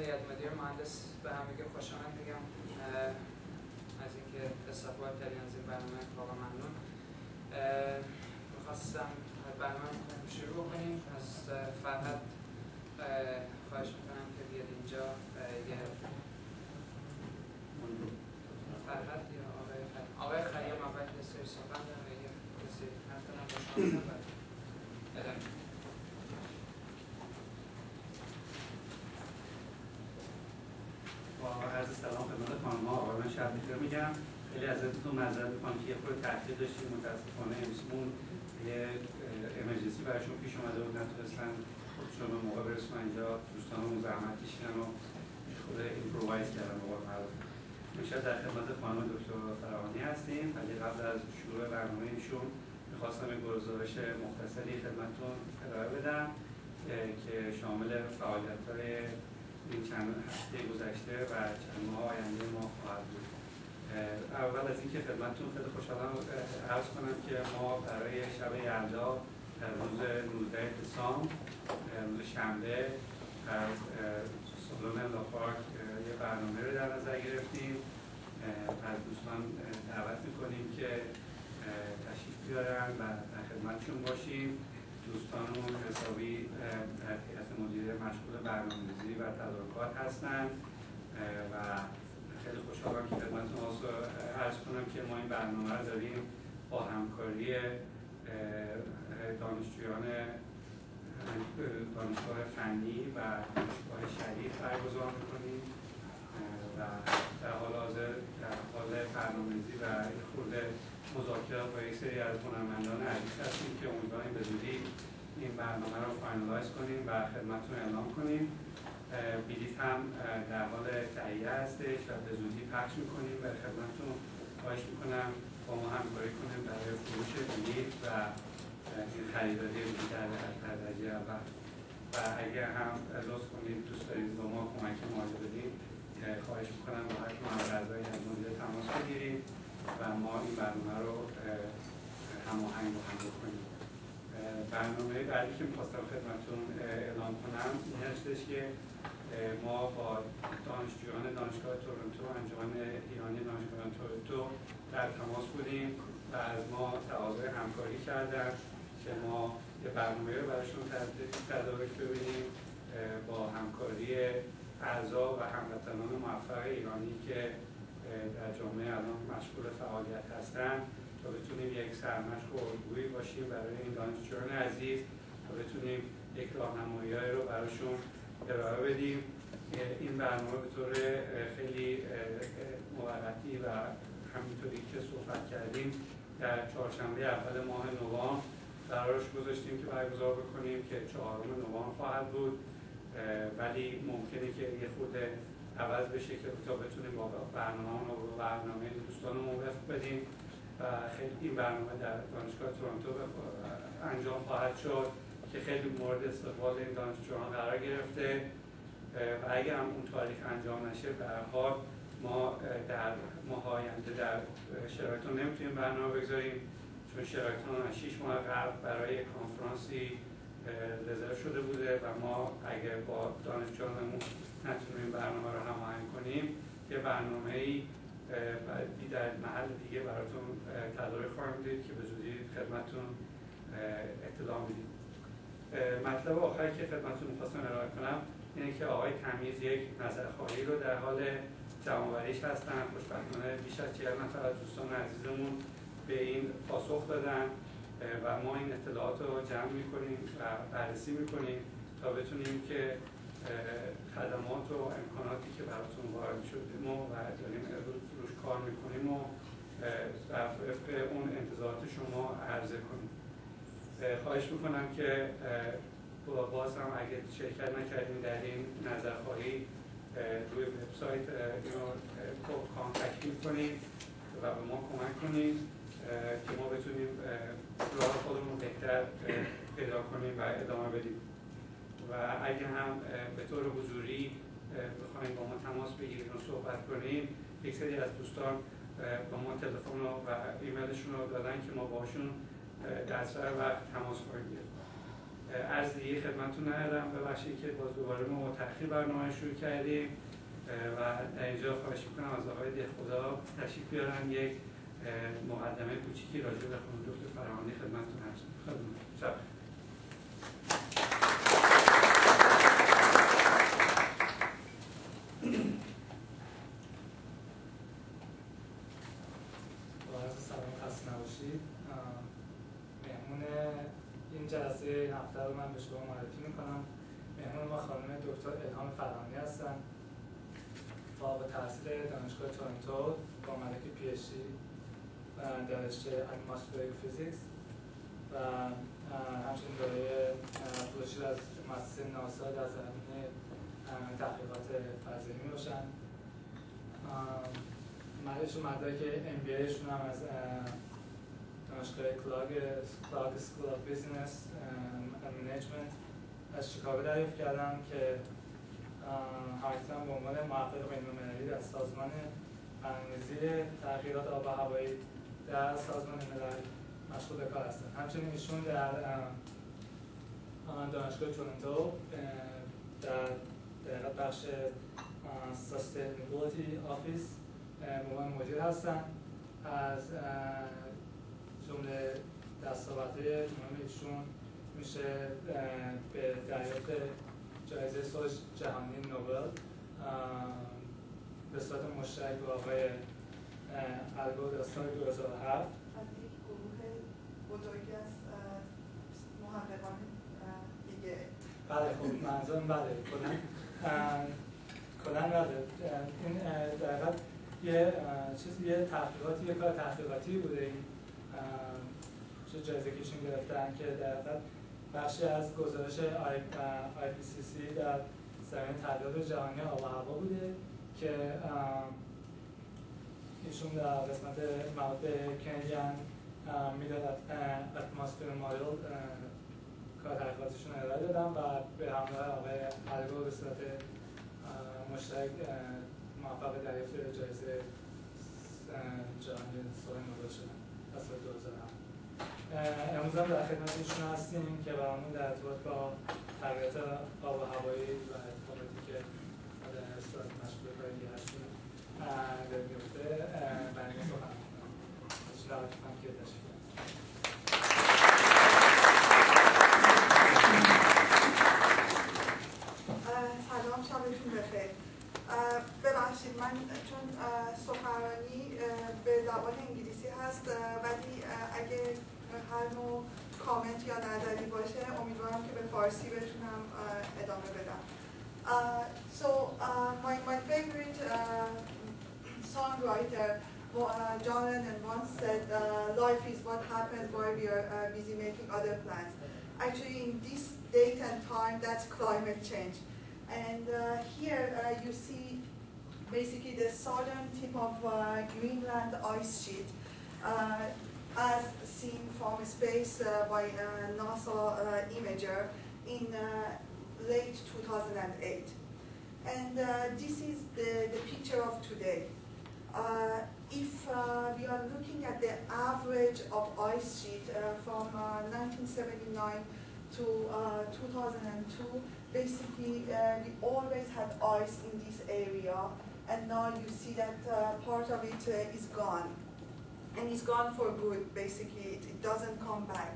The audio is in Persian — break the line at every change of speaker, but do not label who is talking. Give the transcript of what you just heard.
هیئت مدیره مهندس به همگی خوش آمد میگم. از اینکه استقبال کردین از این برنامه واقعا ممنون. میخواستم برنامه شروع بکنیم. از فرهد خواهش میکنم که بیاد اینجا. یه فرهد یا آقای خیام اول یه سری سخن دارم، یه سری حرف دارم با شما ادامه.
با عرض سلام خدمت خانم ها آقایان شب بخیر میگم. خیلی ازتون معذرت میخوام که یه خورده تاخیر داشتیم، متاسفانه امسمون یه امرجنسی براشون پیش اومده بود، نتونستن خودشون به موقع برسونن اینجا. دوستانمون زحمت کشیدن و خود ایمپرووایز کردن به قول معروف. امشب در خدمت خانم دکتر فراهانی هستیم. ولی قبل از شروع برنامه ایشون میخواستم یه گزارش مختصری خدمتتون ارائه بدم که شامل فعالیت‌های این چند هفته گذشته و چند ماه آینده ما خواهد بود. اول از اینکه خدمتتون خیلی خوشحالم عرض کنم که ما برای شب یلدا در روز 19 دسامبر روز شنبه از سالن لاپارک یه برنامه رو در نظر گرفتیم. از دوستان دعوت میکنیم که تشریف بیارن و در خدمتشون باشیم. دوستانمون حسابی در هیئت مدیره مشغول برنامه‌ریزی و تدارکات هستند و خیلی خوشحالم که خدمتتون عرض کنم که ما این برنامه رو داریم با همکاری دانشجویان دانشگاه فنی و دانشگاه شریف برگزار می‌کنیم و در حال حاضر در حال برنامه‌ریزی و خورده مذاکرات با یک سری از هنرمندان عزیز هستیم که امیدواریم به زودی این برنامه رو فاینالایز کنیم و خدمتتون اعلام کنیم. بلیط هم در حال تهیه هستش و به زودی پخش میکنیم و خدمتتون خواهش میکنم با ما همکاری کنیم برای فروش بلیط و این خریداری بیشتر در درجه اول. و اگر هم لطف کنید دوست دارید با ما کمک مالی بدید، خواهش میکنم با هر کدوم از اعضای هیئت مدیره تماس بگیرید و ما این برنامه رو هماهنگ با هم بکنیم. برنامه بعدی که میخواستم خدمتتون اعلام کنم این هستش که ما با دانشجویان دانشگاه تورنتو، انجمن ایرانی دانشگاه تورنتو در تماس بودیم و از ما تقاضای همکاری کردن که ما یه برنامه رو براشون تدارک ببینیم با همکاری اعضا و هموطنان موفق ایرانی که در جامعه الان مشغول فعالیت هستند تا بتونیم یک سرمشق و الگویی باشیم برای این دانشجویان عزیز تا بتونیم یک راهنمایی‌هایی رو براشون ارائه بدیم. این برنامه به طور خیلی موقتی و همینطوری که صحبت کردیم در چهارشنبه اول ماه نوامبر قرارش گذاشتیم که برگزار بکنیم که 4 نوامبر خواهد بود، ولی ممکنه که یه خورده عوض بشه که تا بتونیم با برنامه دوستانمون وفق بدیم و خیلی این برنامه در دانشگاه تورنتو انجام خواهد شد که خیلی مورد استقبال این دانشجویان قرار گرفته و اگر هم اون تاریخ انجام نشه به هر حال ما در ماه آینده در شرایطون نمیتونیم برنامه بگذاریم چون شرایطون از 6 ماه قبل برای کنفرانسی رزرو شده بوده و ما اگر با دانشجویانمون نتونیم برنامه رو هماهنگ کنیم یه برنامه‌ای در محل دیگه براتون تدارک خواهیم دید که به زودی خدمتتون اطلاع میدیم. مطلب آخری که خدمتتون می‌خواستم ارائه کنم اینه که آقای تمیز یک نظرخواهی رو در حال جمع‌آوریش هستن. خوشبختانه بیش از 40 نفر از دوستان عزیزمون به این پاسخ دادن و ما این اطلاعات رو جمع می‌کنیم و بررسی می‌کنیم تا بتونیم که خدمات و امکاناتی که براتون وارد شدیم و داریم روش کار می‌کنیم و در وفق اون انتظارات شما عرضه کنیم. خواهش می‌کنم که باز هم اگه شرکت نکردیم در این نظرخواهی روی وبسایت اینو کانتکت کنید و به ما کمک کنید که ما بتونیم راه خودمون بهتر پیدا کنیم و ادامه بدیم. و اگه هم به طور حضوری بخواید با ما تماس بگیرید و صحبت کنیم، یک سری از دوستان با ما تلفن و ایمیلشون رو دادن که ما باشون در سر وقت تماس خواهیم گرفت. از دیگه خدمتتون ندارم، ببخشید که باز دوباره ما با تأخیر برنامه شروع کردیم و در اینجا خواهش میکنم از آقای دهخدا تشریف بیارن یک مقدمه کوچیکی راجع به خانم دکتر فرهانی خدمتتون عرض کنم.
سلام، خسته نباشید. مهمون این جلسه این هفته رو من به شما معرفی میکنم. مهمون ما خانم دکتر الهام فرهانی هستن، فارغ التحصیل دانشگاه تورنتو با مدرک PhD در رشته اتمسفریک فیزیکس و همچنین دارای فلوشیر از مؤسسه ناسا در زمینه تحقیقات فضایی میباشن. مدرک MBA شون هم از دانشگاه کلاگ سکول آف بیزنس اند منیجمنت از شیکاگو دریافت کردم که همکنون به عنوان محقق بین‌المللی در سازمان برنامه‌ریزی تغییرات آب و هوایی در سازمان ملل مشغول به کار هستند. همچنین ایشون در دانشگاه تورنتو در بخش سستینبیلیتی آفیس به عنوان مدیر هستند. از جمله دستاوردهای مهم ایشون میشه به دریافت جایزه صلح جهانی نوبل به صورت مشترک با آقای الگور در سال 2007
از یک گروه بزرگی از محققان دیگه.
بله، خب منظورم بله کلاً بله. این در حقیقت یه تحقیقاتی، یه کار تحقیقاتی بوده این جایزه کشون گرفتن که در حقیقت بخشی از گزارش IPCC در زمینه تغییرات جهانی آب و هوا بوده که ایشون در قسمت مربوط به کنیدین میدل اتمسفیر مدل کار تحقیقاتشون ارائه دادن و به همراه آقای الگور به صورت مشترک موفق دریافت جایزه جهانی صلح نوبل شدن از سال 2007. امروز هم در خدمت ایشون هستیم که برامون در ارتباط با تغییرات آب و هوایی و اتفاقاتی که در صورت مشغول کاری هستیم داریم میفته برای ما سخن میکنم. دعوت میکنم که تشریف کنید.
سلام، شبتون بخیر. ببخشید من چون سخنرانی به زبان انگلیسی هست ولی اگه هر نوع کامنت یا نظری باشه امیدوارم که به فارسی بتونم ادامه بدم. My favorite songwriter John Lennon once said life is what happens while we are busy making other plans. Actually in this date and time that's climate change. And here you see basically the southern tip of Greenland ice sheet as seen from space by NASA imager in late 2008. And this is the picture of today. If we are looking at the average of ice sheet from 1979 to 2002, basically we always had ice in this area, and now you see that part of it is gone, and it's gone for good. Basically it doesn't come back.